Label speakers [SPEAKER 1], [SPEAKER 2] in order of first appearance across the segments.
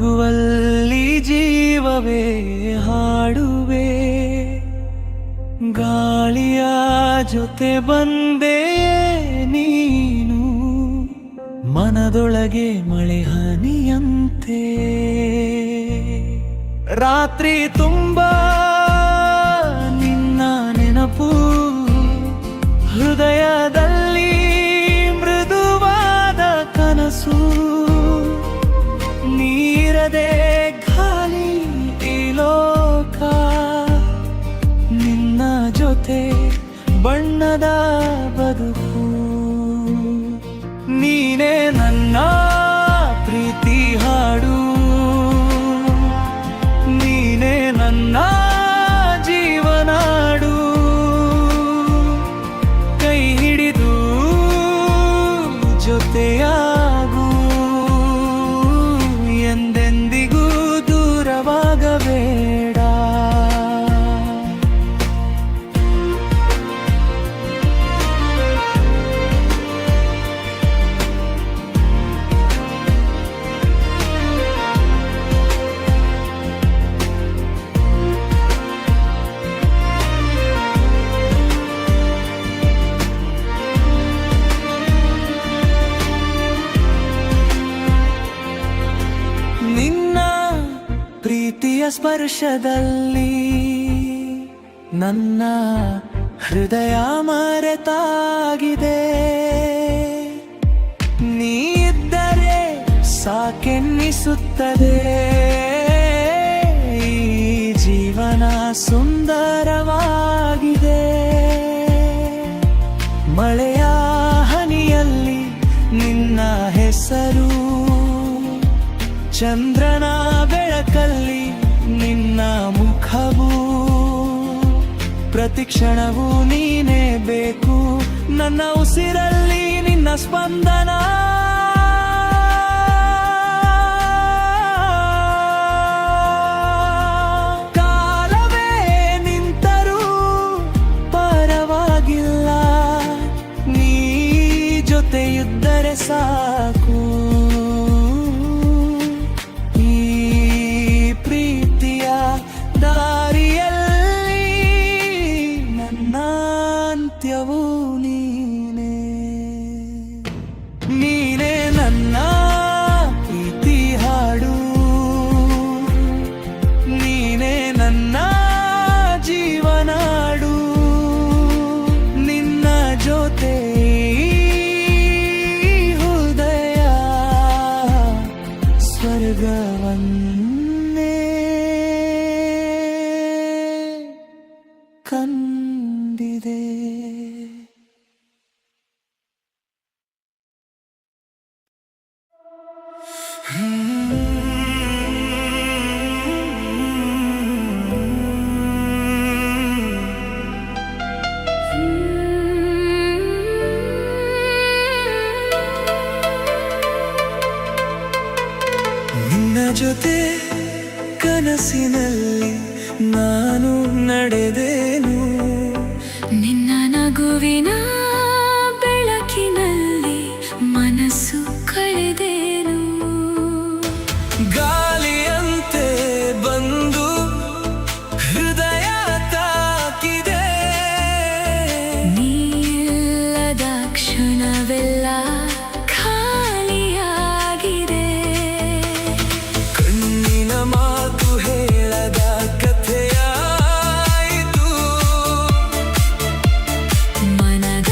[SPEAKER 1] ನಗುವಲ್ಲಿ ಜೀವವೇ ಹಾಡುವೆ, ಗಾಳಿಯ ಜೊತೆ ಬಂದೆ ನೀನು, ಮನದೊಳಗೆ ಮಳೆ ಹನಿಯಂತೆ. ರಾತ್ರಿ ತುಂಬಾ ನಿನ್ನ ನೆನಪು, ಹೃದಯದಲ್ಲಿ ಮೃದುವಾದ ಕನಸು, ನೀರದೆ ಖಾಲಿ ಈ ಲೋಕ, ನಿನ್ನ ಜೊತೆ ಬಣ್ಣದ ಬದುಕು. ನೀನೇ ನನ್ನ ಪ್ರೀತಿ ಹಾಡು, ನೀನೇ ನನ್ನ ಜೀವನಾಡು, ಕೈ ಹಿಡಿದು ಜೊತೆಯಾಗು, ಎಂದೆಂದಿಗೂ ದೂರವಾಗಬೇಡ. ಪ್ರೀತಿಯ ಸ್ಪರ್ಶದಲ್ಲಿ ನನ್ನ ಹೃದಯ ಮರೆತಾಗಿದೆ, ನೀ ಇದ್ದರೆ ಸಾಕೆನ್ನಿಸುತ್ತದೆ, ಈ ಜೀವನ ಸುಂದರವಾಗಿದೆ. ಮಳೆಯ ಹನಿಯಲ್ಲಿ ನಿನ್ನ ಹೆಸರು, ಚಂದ್ರನ ಬೆಳಕಲ್ಲಿ ನಿನ್ನ ಮುಖವು, ಪ್ರತಿ ಕ್ಷಣವೂ ನೀನೇ ಬೇಕು, ನನ್ನ ಉಸಿರಲ್ಲಿ ನಿನ್ನ ಸ್ಪಂದನ. ಕಾಲವೇ ನಿಂತರೂ ಪರವಾಗಿಲ್ಲ, ನೀ ಜೊತೆಯಿದ್ದರೆ ಸಾಕು. ದಾರಿಯಲ್ಲಿ ನನ್ನ ಅಂತ್ಯವೂ ನೀನೇ, ನೀನೇ ನನ್ನ ಪ್ರೀತಿ ಹಾಡು, ನೀನೇ ನನ್ನ ಜೀವನಾಡು, ನಿನ್ನ ಜೊತೆ ಹೃದಯ ಸ್ವರ್ಗವನ್ನೇ ಕಂಡಿದೆ. ನಿನ್ನ ಜೊತೆ ಕನಸಿನಲ್ಲಿ ನಾನು ನಡೆದೇನು,
[SPEAKER 2] ನಿನ್ನ ನಗುವಿನ ಬೆಳಕಿನಲ್ಲಿ ಮನಸ್ಸು ಕಳೆದೇನು,
[SPEAKER 1] ಗಾಳಿಯಂತೆ ಬಂದು ಹೃದಯ ತಾಕಿದೆ,
[SPEAKER 2] ನೀಲ್ಲದ ಕ್ಷಣವೆಲ್ಲ ಖಾಲಿಯಾಗಿದೆ,
[SPEAKER 1] ಕಣ್ಣಿನ ಮಾತು ಹೇಳದ ಕಥೆಯಾಯಿತು,
[SPEAKER 2] ಮನದ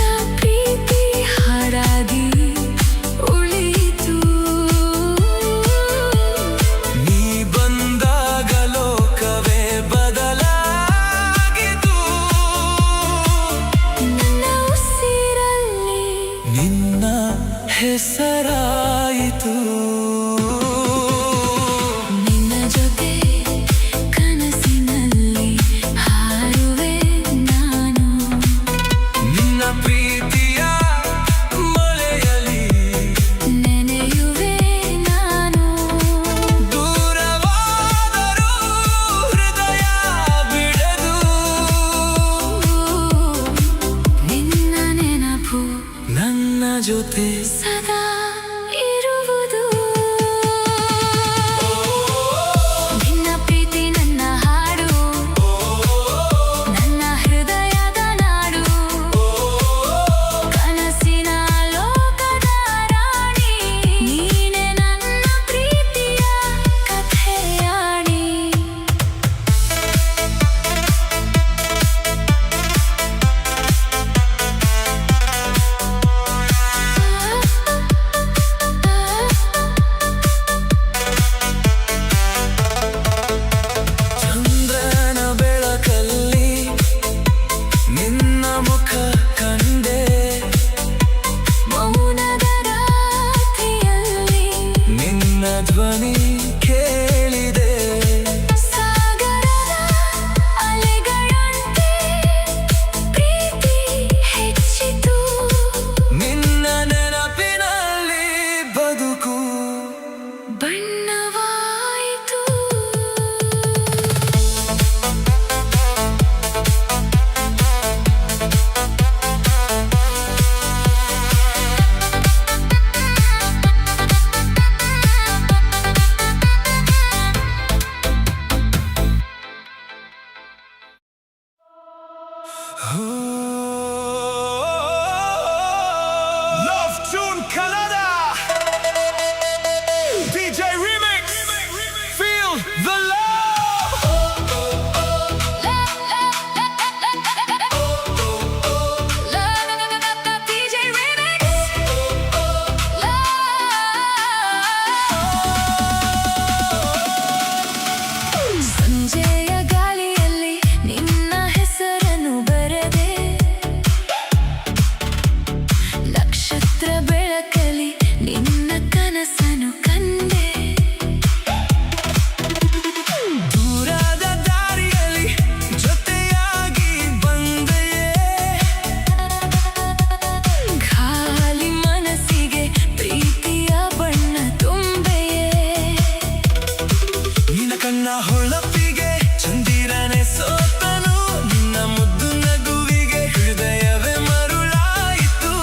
[SPEAKER 1] ಹೊಳಪಿಗೆ ಚಂದಿರನೆ ಸೋತನು, ನಿನ್ನ ಮುದ್ದು ನಗುವಿಗೆ ಹೃದಯವೇ ಮರುಳಾಯಿತು.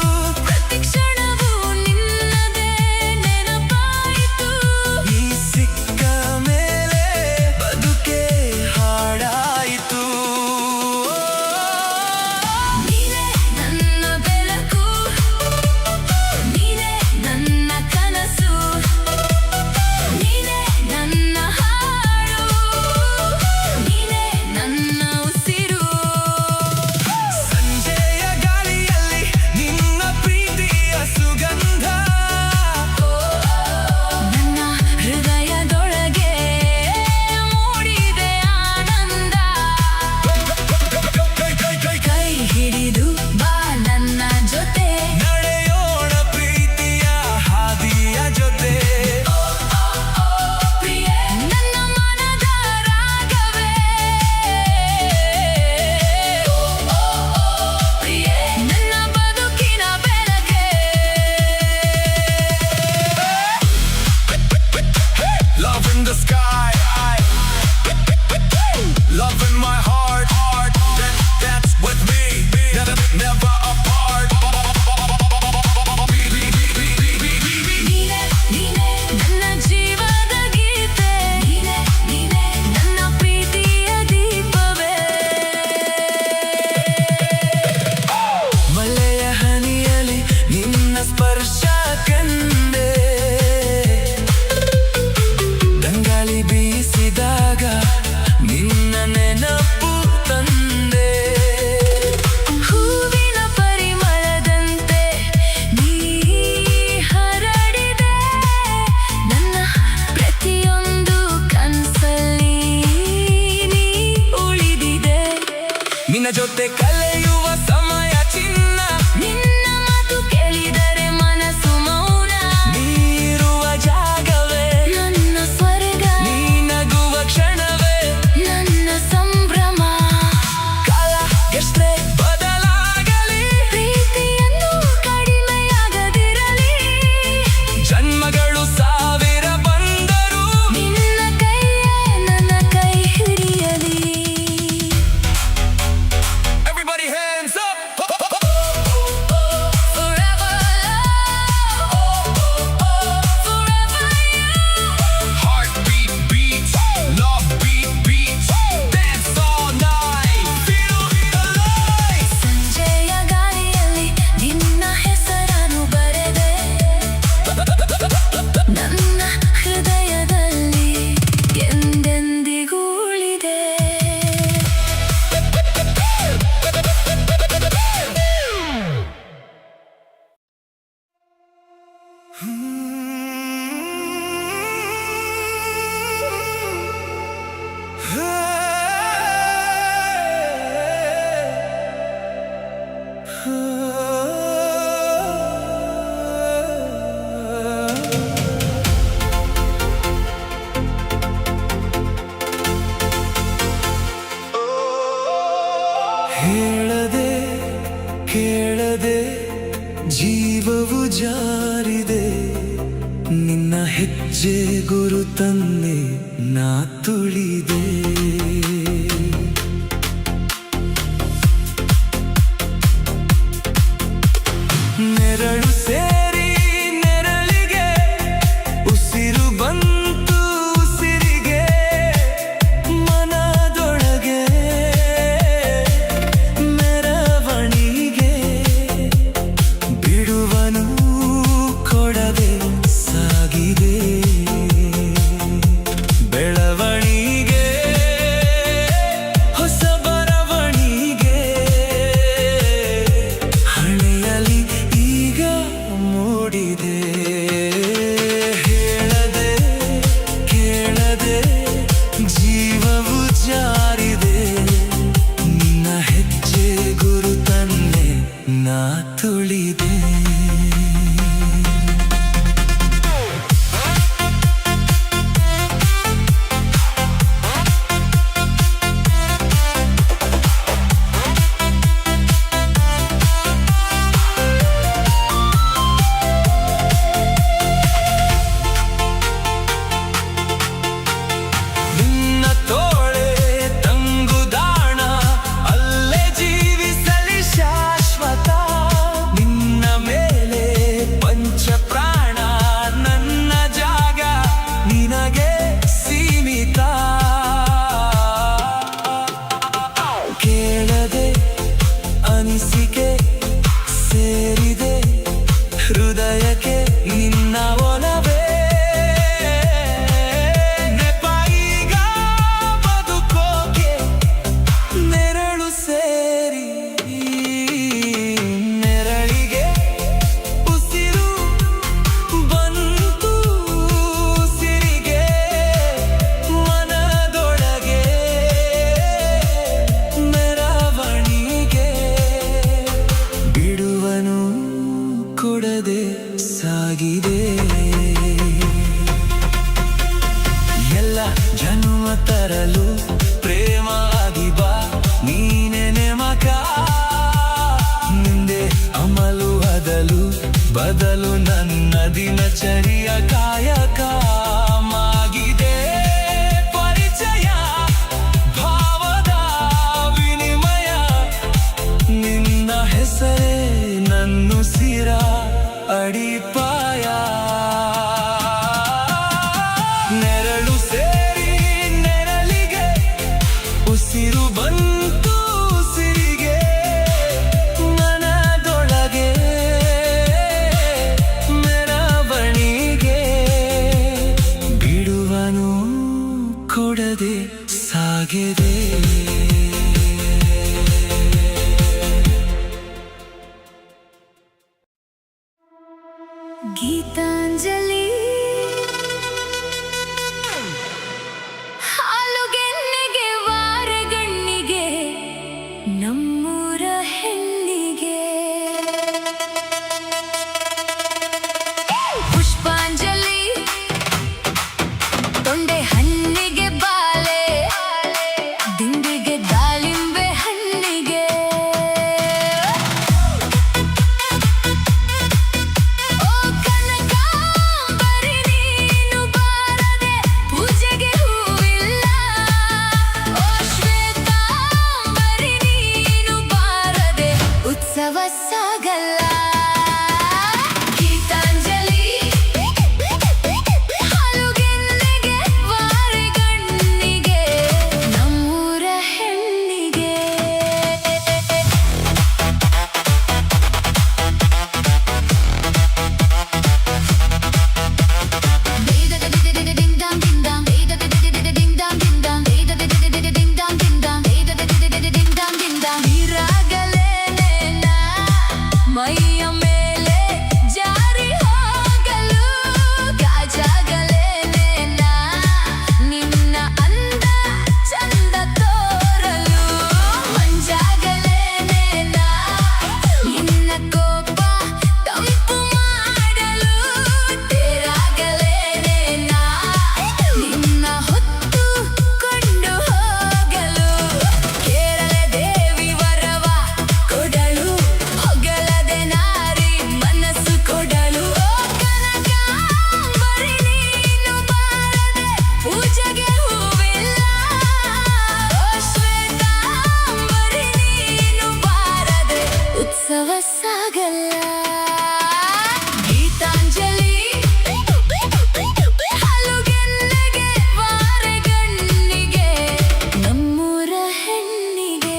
[SPEAKER 2] ಪ್ರತಿ ಕ್ಷಣವೂ ನಿನ್ನದೇ ನೆನಪಾಯಿತು.
[SPEAKER 1] ನೀ ಸಿಕ್ಕ ಮೇಲೆ ಬದುಕೆ ಹಾಡಾಯಿತು.
[SPEAKER 2] ನೀನೇ ನನ್ನ ಬೆಳಕು, ನೀನೇ ನನ್ನ ಕನಸು, ನೀನೇ ನನ್ನ ಹಾಡು, ನೀನೇ ನನ್ನ ಉಸಿರು.
[SPEAKER 1] ಸಂಜೆಯ ಗಾಳಿಯಲ್ಲಿ ನಿನ್ನ ಪ್ರೀತಿಯ ಸುಗಂಧ,
[SPEAKER 2] ನನ್ನ ಹೃದಯದೊಳಗೆ ಮೂಡಿದೆ ಆನಂದ. ಕೈ ಹಿಡಿದು ಬಾ ನನ್ನ ಜೊತೆ,
[SPEAKER 1] ನಡೆಯೋಣ ಪ್ರೀತಿಯ ಹಾದಿಯ ಜೊತೆ.
[SPEAKER 2] ಪ್ರಿಯೆ ನನ್ನ ಮನದ ರಾಗವೇ, ಪ್ರಿಯೆ ನನ್ನ ಬದುಕಿನ ಬೆಳಕೆ.
[SPEAKER 1] Love in the sky, love in my heart. That's with me, never apart.
[SPEAKER 2] ನೀನೇ ನೀನೇ ನನ್ನ ಜೀವದ ಗೀತೆ, ನೀನೇ ನೀನೇ ನನ್ನ ಪ್ರೀತಿಯ ದೀಪವೇ.
[SPEAKER 1] ಮಳೆಯ ಹನಿಯಲ್ಲಿ ನಿನ್ನ ಸ್ಪರ್ಶ ಕಂಡೆ, ತಂಗಾಳಿ ಬೀಸಿದಾಗ ನಿನ್ನ ನೆನಪು ತಂದೆ.
[SPEAKER 2] ಹೂವಿನ ಪರಿಮಳದಂತೆ ನೀ ಹರಡಿದೆ, ನನ್ನ ಪ್ರತಿಯೊಂದು ಕನಸಲ್ಲಿ ನೀ ಉಳಿದಿದೆ.
[SPEAKER 1] ನಿನ್ನ ಜೊತೆ ಕಳೆಯುವ ಸಮಯ ಚಿನ್ನ,
[SPEAKER 2] ನಿನ್ನ ಮಾತು ಕೇಳಿದರೆ ಮನಸ್ಸು ಮೌನ.
[SPEAKER 1] ನೀರುವ ಜಾಗವೇ
[SPEAKER 2] ನನ್ನ ಸ್ವರ್ಗ,
[SPEAKER 1] ನೀ ನಗುವ ಕ್ಷಣವೇ
[SPEAKER 2] ನನ್ನ ಸಂಭ್ರಮ.
[SPEAKER 1] ಕಾಲ ಎಷ್ಟೇ ಬದಲಾಗಲಿ,
[SPEAKER 2] ಪ್ರೀತಿಯನ್ನು ಕಡಿಮೆಯಾಗದಿರಲಿ,
[SPEAKER 1] ಜನ್ಮಗಳು ಸಾವಿರ ಬಂದರೂ
[SPEAKER 2] ನಿನ್ನ ಕೈಯೇ ನನ್ನ ಕೈ ಹಿಡಿಯಲಿ.
[SPEAKER 1] Everybody hands up.
[SPEAKER 2] Forever love, forever you.
[SPEAKER 1] Heartbeat beats, love beats, dance all night, feel alive.
[SPEAKER 2] ಸಂಜೆಯ ಗಾಳಿಯಲ್ಲಿ ನಿನ್ನ ಹೆಸರನ್ನು ಬರೆದೆ, ನನ್ನ ಹೃದಯದಲ್ಲಿ ಎಂದೆಂದಿಗೂ ಉಳಿದೆ.
[SPEAKER 1] ಹೇಳದೆ ಕೇಳದೆ ಜೀವವು ಜಾರಿದೆ, ನಿನ್ನ ಹೆಜ್ಜೆ ಗುರುತನ್ನೇ ನಾ ತುಳಿದೆ. ನೆರಳು ಸೇರಿ ನೆರಳಿಗೆ ಉಸಿರು ಬಂತು, ಉಸಿರಿಗೆ ಮನದೊಳಗೆ ಮೆರವಣಿಗೆ. ಬಿಡುವನು ಕೊಡದೆ ಸಾಗಿದೆ ಬೆಳವಣಿಗೆ, ಹೊಸ ಬರವಣಿಗೆ. ಹಣೆಯಲ್ಲಿ ಈಗ ಮೂಡಿದೆ. ಹೇಳದೆ ಕೇಳದೆ ಜೀವವು ಜಾರಿದೆ, ನಿನ್ನ ಹೆಜ್ಜೆ ಗುರುತನ್ನೇ ನಾ ತುಳಿದೆ. ನಿನ್ನ
[SPEAKER 3] ಜನುಮ ತರಲು ಪ್ರೇಮ ಆಗಿ ಬಾ ನೀನೆ ಮಗ ನಿಂದೆ ಅಮಲು ಅದಲು ಬದಲು ನನ್ನ ದಿನಚರಿಯ ಕಾಯಕ ಮಾಗಿದೆ ಪರಿಚಯ ಭಾವದ ವಿನಿಮಯ ನಿನ್ನ ಹೆಸರೇ ನನ್ನುಸಿರ ಅಡಿಪಾಯ ನೆರಳು ಸೇರಿ ನೆರಳಿಗೆ ಉಸಿರು ಬಂತು ಉಸಿರಿಗೆ ಮನದೊಳಗೆ ಮೆರವಣಿಗೆ ಬಿಡುವನು ಕೊಡದೆ ಸಾಗಿದೆ
[SPEAKER 2] ಗೀತಾಂಜಲಿ ಹಾಲುಗೆನ್ನೆಗೆ ವಾರಗಣ್ಣಿಗೆ ನಮ್ಮೂರ ಹೆಣ್ಣಿಗೆ ಪುಷ್ಪಾಂಜಲಿ ತೊಂಡೆ ಹಣ್ಣಿಗೆ ಬಾಲೆ ದಿಂಡಿಗೆ ದಾಳಿಂಬೆ ಹಣ್ಣಿಗೆ ಓ ಕನಕಾಂಬರಿ ನೀನು ಬಾರದೆ ಪೂಜೆಗೆ ಹೂವಿಲ್ಲ ಓ ಶ್ವೇತಾಂಬರಿ ನೀನು ಬಾರದೆ ಉತ್ಸವ ಸಾಗಲ್ಲ ಗೀತಾಂಜಲಿ ಹಾಲುಗೆನ್ನೆಗೆ ವಾರಗಣ್ಣಿಗೆ ನಮ್ಮೂರ ಹೆಣ್ಣಿಗೆ ಮೈಯ ಮೇಲೆ ಜಾರಿ ಹೋಗಲು ಗಾಜಾಗಲೇನ ನಿನ್ನ ಅಂದ ಚಂದ ತೋರಲು ಮಂಜಾಗಲೇನ ನಿನ್ನ ಕೋಪ ತಂಪು ಮಾಡಲು ತೇರಾಗಲೇನ ನಿನ್ನ ಹೊತ್ತು ಕೊಂಡು ಹೋಗಲು ಕೇರಳ ದೇವಿ ವರವ ಕೊಡಲು ಹೊಗಳದೆ ನಾರಿ ಮನಸ್ಸು ಕೊಡಲು ಓ ಕನಕಾಂಬರಿ ನೀನು ಬಾರದೆ ಪೂಜೆಗೆ ಹೂವಿಲ್ಲ ಓ ಶ್ವೇತಾಂಬರಿ ನೀನು ಬಾರದೆ ಉತ್ಸವ ಸಾಗಲ್ಲ ಗೀತಾಂಜಲಿ ಹಾಲುಗೆನ್ನೆಗೆ ವಾರಗಣ್ಣಿಗೆ ನಮ್ಮೂರ ಹೆಣ್ಣಿಗೆ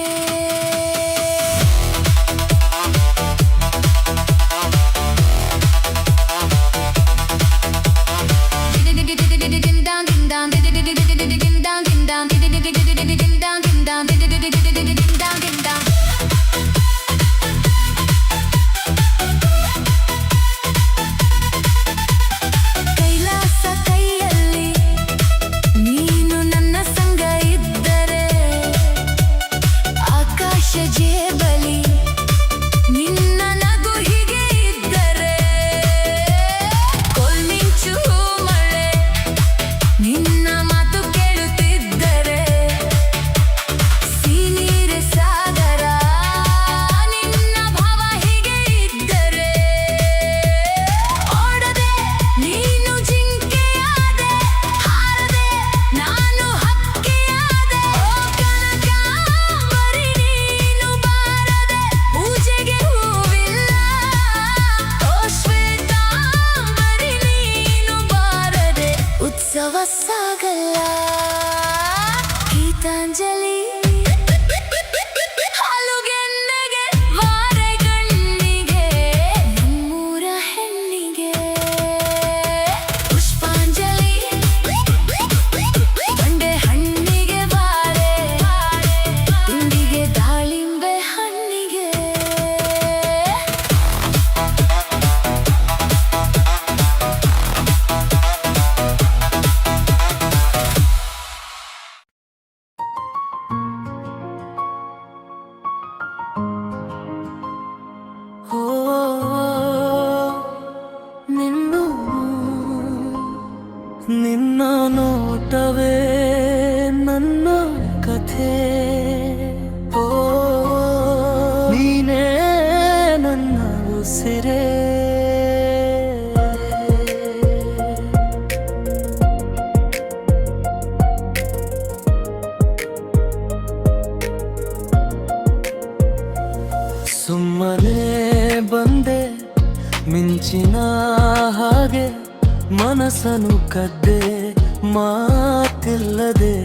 [SPEAKER 2] ಕೈಲಾಸ ಕೈಯಲ್ಲಿ ನೀನು ನನ್ನ ಸಂಗ ಇದ್ದರೆ ಆಕಾಶ ಜೇಬಲಿ ನಿನ್ನ ನಗು ಹೀಗೆ ಇದ್ದರೆ ಕೊಲ್ಮಿಂಚು ಮಳೆ ನಿನ್ನ ಮಾತು ಕೇಳುತ್ತಿದ್ದರೆ ಸೀನೀರೆ ಸಾಗರ ನಿನ್ನ ಭಾವ ಹೀಗೆ ಇದ್ದರೆ ಓಡದೆ ನೀನು ಜಿಂಕೆಯಾದೆ ಹಾರದೆ ನಾನು ಹಕ್ಕಿಯಾದೆ ಓ ಕನಕಾಂಬರಿ ನೀನು ಬಾರದೆ ಪೂಜೆಗೆ ಹೂವಿಲ್ಲ ಓ ಶ್ವೇತಾಂಬರಿ ನೀನು ಬಾರದೆ ಉತ್ಸವ ಸಾಗಲ್ಲ ಗೀತಾಂಜಲಿ ಹಾಲುಗೆನ್ನೆಗೆ ವಾರಗಣ್ಣಿಗೆ ನಮ್ಮೂರ ಹೆಣ್ಣಿಗೆ ಪುಷ್ಪಾಂಜಲಿ ಬಂಡೆ ಹಣ್ಣಿಗೆ ಬಾರೆ ತಿಂಡಿಗೆ ದಾಳಿಂಬೆ ಹಣ್ಣಿಗೆ
[SPEAKER 3] ಕಥೆ. ಓ ನೀನೇ ನನ್ನ ಉಸಿರೇ. ಸುಮ್ಮನೆ ಬಂದೆ ಮಿಂಚಿನ ಹಾಗೆ, ಮನಸ್ಸನ್ನು ಕದ್ದೆ ಮಾತಿಲ್ಲದೆ.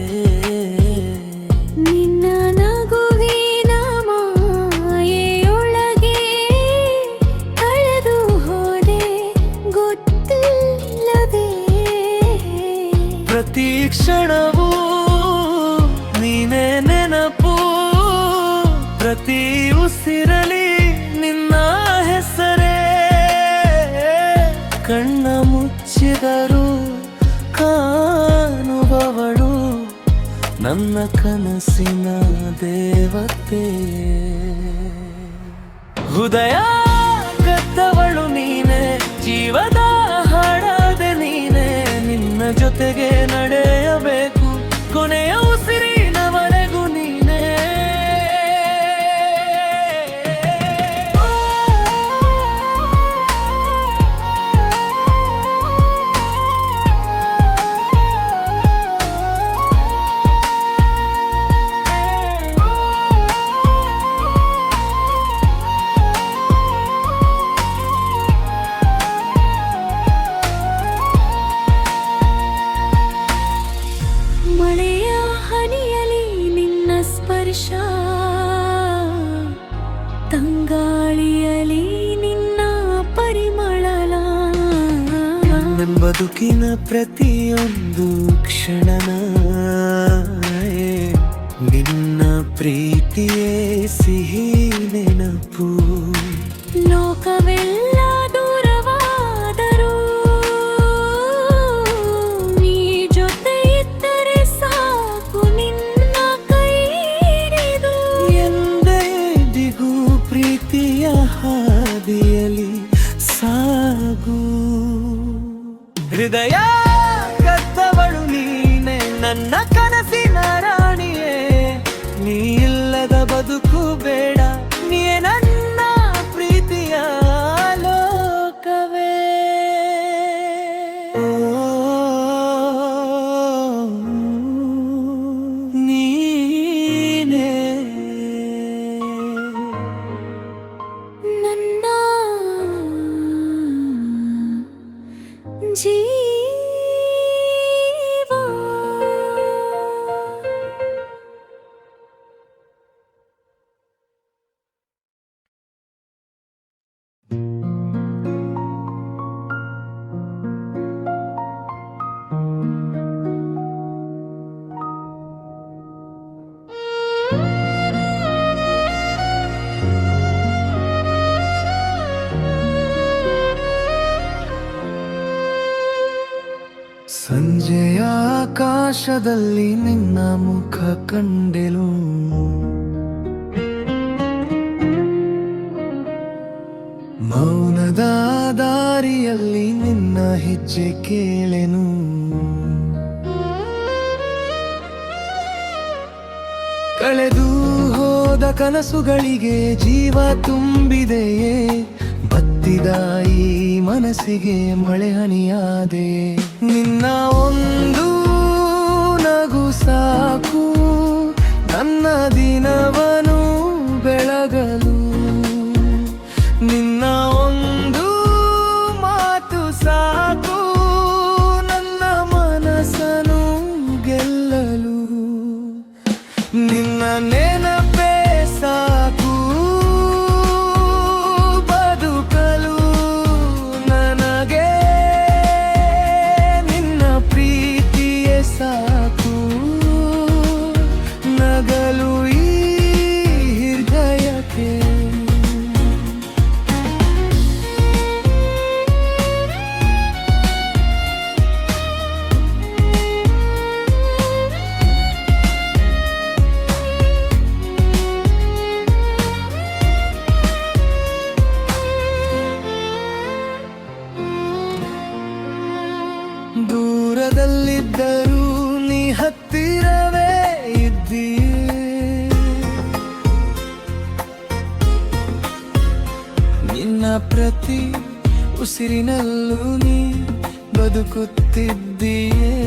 [SPEAKER 2] ನಿನ್ನ ನಗುವಿನ ಮಾಯೆಯೊಳಗೆ ಕಳೆದು ಹೋದೆ ಗೊತ್ತಿಲ್ಲದೆ.
[SPEAKER 3] ಪ್ರತಿ ಕ್ಷಣವೂ ನೀನೇ ನೆನಪು, ಪ್ರತಿ ಉಸಿರಲಿ ನಿನ್ನ ಹೆಸರೇ. ಕಣ್ಣ ಮುಚ್ಚಿದರು ಕಾಣುವವಳು ನನ್ನ ಕನಸಿನ ದೇವತೆ. ಹೃದಯ ಕದ್ದವಳು ನೀನೆ, ಜೀವದ ಹಾಡಾದೆ ನೀನೆ. ನಿನ್ನ ಜೊತೆಗೆ ನಡೆಯಬೇಕು ಕೊನೆಯ ಉಸಿರಿನವರೆಗೂ ನೀನೇ.
[SPEAKER 2] ಮಳೆಯ ಹನಿಯಲಿ ನಿನ್ನ ಸ್ಪರ್ಶ, ತಂಗಾಳಿಯಲಿ ನಿನ್ನ ಪರಿಮಳ.
[SPEAKER 3] ನನ್ನ ಬದುಕಿನ ಪ್ರತಿಯೊಂದು ಕ್ಷಣನ ನಿನ್ನ ಪ್ರೀತಿಯೇ ಸಿಹಿ ನೆನಪು.
[SPEAKER 2] ಲೋಕವೆಲ್ಲ ದೂರವಾದರೂ ನೀ ಜೊತೆ ಇದ್ದರೆ ಸಾಕು, ನಿನ್ನ ಕೈ ಹಿಡಿದು.
[SPEAKER 3] ಎಂದೆಂದಿಗೂ ಪ್ರೀತಿಯ ಹಾದಿಯಲಿ ಸಾಗು. ಹೃದಯ ಕದ್ದವಳು ನೀನೆ, ನನ್ನ ಕನಸಿನ ರಾಣಿಯೇ. ನೀ ಇಲ್ಲದ ಬದುಕು ಬೇಡ, ನೀಯೇ ನನ್ನ ಪ್ರೀತಿಯ ಲೋಕವೇ. ಓ ನೀನೇ
[SPEAKER 2] ನನ್ನ ಜೀವ.
[SPEAKER 3] ಸಂಜೆಯ ಆಕಾಶದಲ್ಲಿ ನಿನ್ನ ಮುಖ ಕಂಡೆನು. ಮೌನದ ದಾರಿಯಲ್ಲಿ ನಿನ್ನ ಹೆಜ್ಜೆ ಕೇಳೆನು. ಕಳೆದು ಹೋದ ಕನಸುಗಳಿಗೆ ಜೀವ ತುಂಬಿದೆಯೇ, ಬತ್ತಿದ ಈ ಮನಸ್ಸಿಗೆ ಮಳೆ ಹನಿಯಾದೆ. ನಿನ್ನ ಒಂದು ನಗು ಸಾಕು ನನ್ನ ದಿನವನು ಬೆಳಗಲು. ನಿನ್ನ ಒಂದು ಮಾತು ಸಾಕು ನನ್ನ ಮನಸ್ಸನ್ನು ಗೆಲ್ಲಲು. ನಿನ್ನ ನೆನಪೇ ಸಾಕು ಬದುಕಲು ನನಗೆ. ನಿನ್ನ ಪ್ರೀತಿಯೇ ಸಾಕು ನಗಲು ಈ ಪ್ರತಿ ಉಸಿರಿನಲ್ಲೂ ನೀ ಬದುಕುತ್ತಿದ್ದೀಯೇ.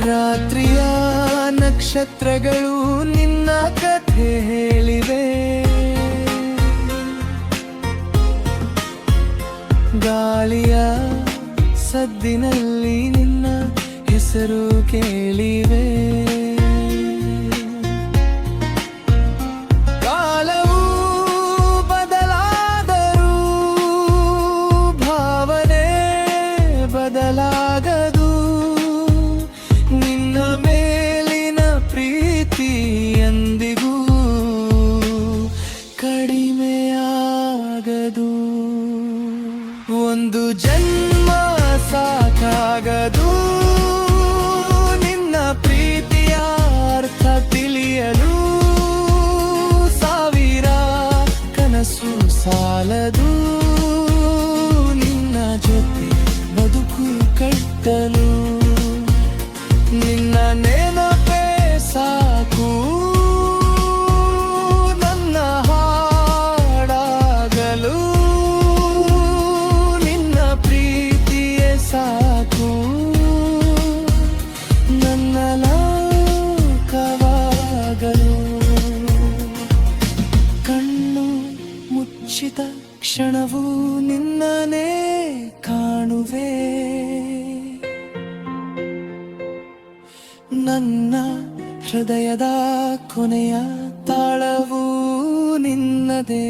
[SPEAKER 3] ರಾತ್ರಿಯ ನಕ್ಷತ್ರಗಳು ನಿನ್ನ ಕಥೆ ಹೇಳಿವೆ. ಗಾಳಿಯ ಸದ್ದಿನಲ್ಲಿ ನಿನ್ನ ಹೆಸರು ಕೇಳಿವೆ. ಕಾಲವು ಬದಲಾದರೂ ಭಾವನೆ ಬದಲಾಗದು. ನಿನ್ನ ಮೇಲಿನ ಪ್ರೀತಿ ಎಂದಿಗೂ ಕಡಿಮೆಯಾಗದು. ಒಂದು ಜನ್ಮ ಸಾಕಾಗದು ನಿನ್ನ ಪ್ರೀತಿಯ ಅರ್ಥ ತಿಳಿಯಲು. ಸಾವಿರ ಕನಸು ಸಾಲದು ನಿನ್ನ ಜೊತೆ ಬದುಕು ಕಟ್ಟಲು. ನಿನ್ನ ನೆನಪೇ ಸಾಕು ನನ್ನ ಹಾಡಾಗಲು. ನಿನ್ನ ಪ್ರೀತಿಯೇ ಸಾಕು ನನ್ನ ಲೋಕವಾಗಲು. ಕಣ್ಣು ಮುಚ್ಚಿದ ಕ್ಷಣವೂ ನಿನ್ನನೇ ಕಾಣುವೆ. ನನ್ನ ಹೃದಯದ ಕೊನೆಯ ತಾಳವೂ ನಿನ್ನದೇ.